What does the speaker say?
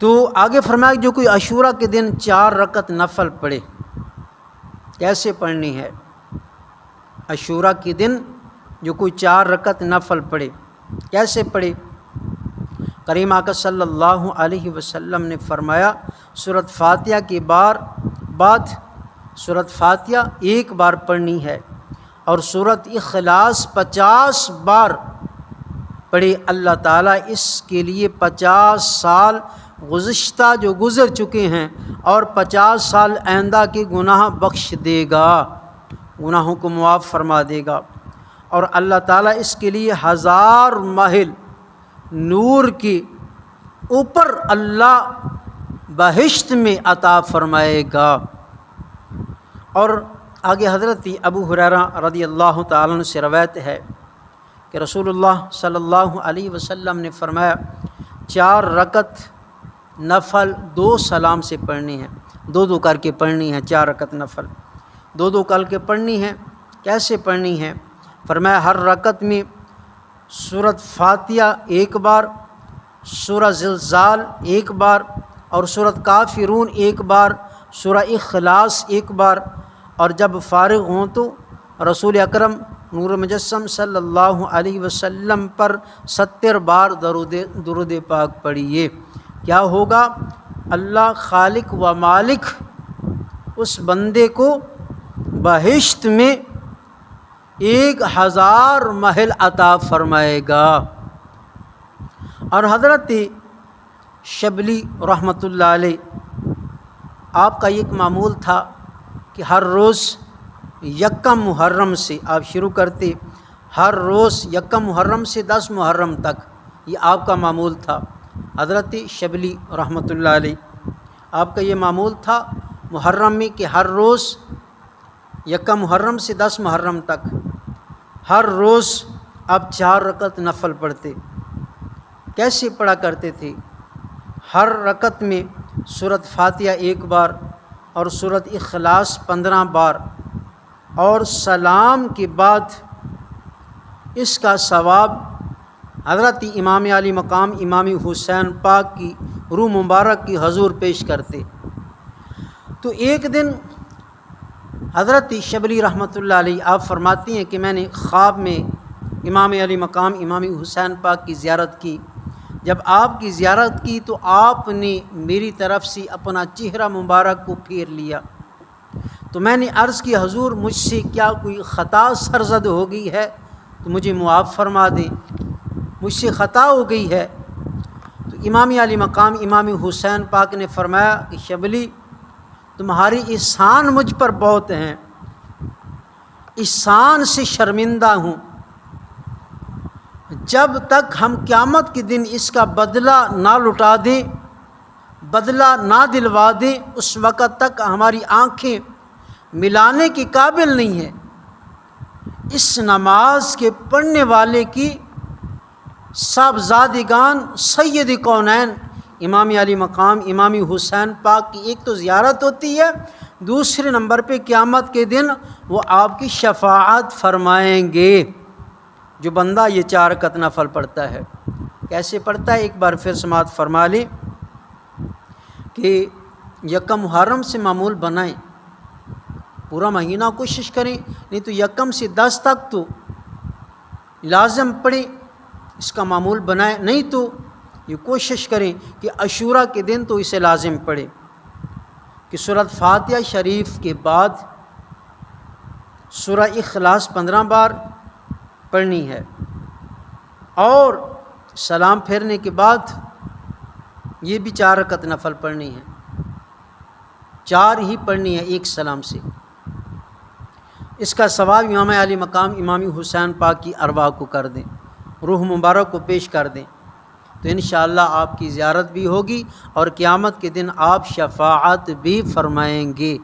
تو آگے فرمایا جو کوئی عاشورہ کے دن 4 رکعت نفل پڑھے، کیسے پڑھنی ہے؟ عاشورہ کے دن جو کوئی 4 رکعت نفل پڑھے کیسے پڑھے؟ کریم آقا صلی اللہ علیہ وسلم نے فرمایا سورۃ فاتحہ کے بعد سورۃ فاتحہ 1 بار پڑھنی ہے اور سورۃ اخلاص 50 بار پڑھے۔ اللہ تعالیٰ اس کے لیے 50 سال گزشتہ جو گزر چکے ہیں اور 50 سال آئندہ کے گناہ بخش دے گا، گناہوں کو معاف فرما دے گا، اور اللہ تعالیٰ اس کے لیے 1000 محل نور کے اوپر اللہ بہشت میں عطا فرمائے گا۔ اور آگے حضرت ابو ہریرہ رضی اللہ تعالیٰ عنہ سے روایت ہے کہ رسول اللہ صلی اللہ علیہ وسلم نے فرمایا 4 رکعت نفل 2 سلام سے پڑھنی ہے، 2 کر کے پڑھنی ہے۔ 4 رکعت نفل 2 کر کے پڑھنی ہے۔ کیسے پڑھنی ہے؟ فرمایا ہر رکعت میں سورۃ فاتحہ 1 بار، سورہ زلزال 1 بار اور سورۃ کافرون 1 بار، سورہ اخلاص 1 بار، اور جب فارغ ہوں تو رسول اکرم نور مجسم صلی اللہ علیہ وسلم پر 70 بار درود پاک پڑھیے۔ کیا ہوگا؟ اللہ خالق و مالک اس بندے کو بہشت میں 1000 محل عطا فرمائے گا۔ اور حضرت شبلی رحمۃ اللہ علیہ آپ کا ایک معمول تھا کہ ہر روز 1 محرم سے آپ شروع کرتے، ہر روز 1 محرم سے 10 محرم تک، یہ آپ کا معمول تھا۔ حضرت شبلی رحمۃ اللہ علیہ آپ کا یہ معمول تھا محرم میں کہ ہر روز 1 محرم سے 10 محرم تک ہر روز آپ 4 رکعت نفل پڑھتے۔ کیسے پڑھا کرتے تھے؟ ہر رکعت میں سورۃ فاتحہ 1 بار اور سورۃ اخلاص 15 بار، اور سلام کے بعد اس کا ثواب حضرت امام علی مقام امام حسین پاک کی روح مبارک کی حضور پیش کرتے۔ تو ایک دن حضرت شبلی رحمۃ اللہ علیہ آپ فرماتی ہیں کہ میں نے خواب میں امام علی مقام امام حسین پاک کی زیارت کی۔ جب آپ کی زیارت کی تو آپ نے میری طرف سے اپنا چہرہ مبارک کو پھیر لیا، تو میں نے عرض کی حضور مجھ سے کیا کوئی خطا سرزد ہو گئی ہے تو مجھے معاف فرما دیں، مجھ سے خطا ہو گئی ہے۔ تو امام علی مقام امام حسین پاک نے فرمایا کہ شبلی تمہاری احسان مجھ پر بہت ہیں، احسان سے شرمندہ ہوں، جب تک ہم قیامت کے دن اس کا بدلہ نہ لٹا دیں، بدلہ نہ دلوا دیں، اس وقت تک ہماری آنکھیں ملانے کے قابل نہیں ہیں۔ اس نماز کے پڑھنے والے کی صاحبزادگان سید کونین امام علی مقام امام حسین پاک کی ایک تو زیارت ہوتی ہے، دوسرے نمبر پہ قیامت کے دن وہ آپ کی شفاعت فرمائیں گے۔ جو بندہ یہ 4 رکعت نفل پڑھتا ہے کیسے پڑھتا ہے؟ ایک بار پھر سماعت فرما لیں کہ 1 محرم سے معمول بنائیں، پورا مہینہ کوشش کریں، نہیں تو 1 سے 10 تک تو لازم پڑھیں، اس کا معمول بنائیں، نہیں تو یہ کوشش کریں کہ عاشورہ کے دن تو اسے لازم پڑھیں کہ سورۃ فاتحہ شریف کے بعد سورہ اخلاص 15 بار پڑھنی ہے، اور سلام پھیرنے کے بعد یہ بھی 4 رکعت نفل پڑھنی ہے، 4 ہی پڑھنی ہے ایک سلام سے۔ اس کا ثواب امام علی مقام امام حسین پاک کی ارواح کو کر دیں، روح مبارک کو پیش کر دیں، تو انشاءاللہ آپ کی زیارت بھی ہوگی اور قیامت کے دن آپ شفاعت بھی فرمائیں گے۔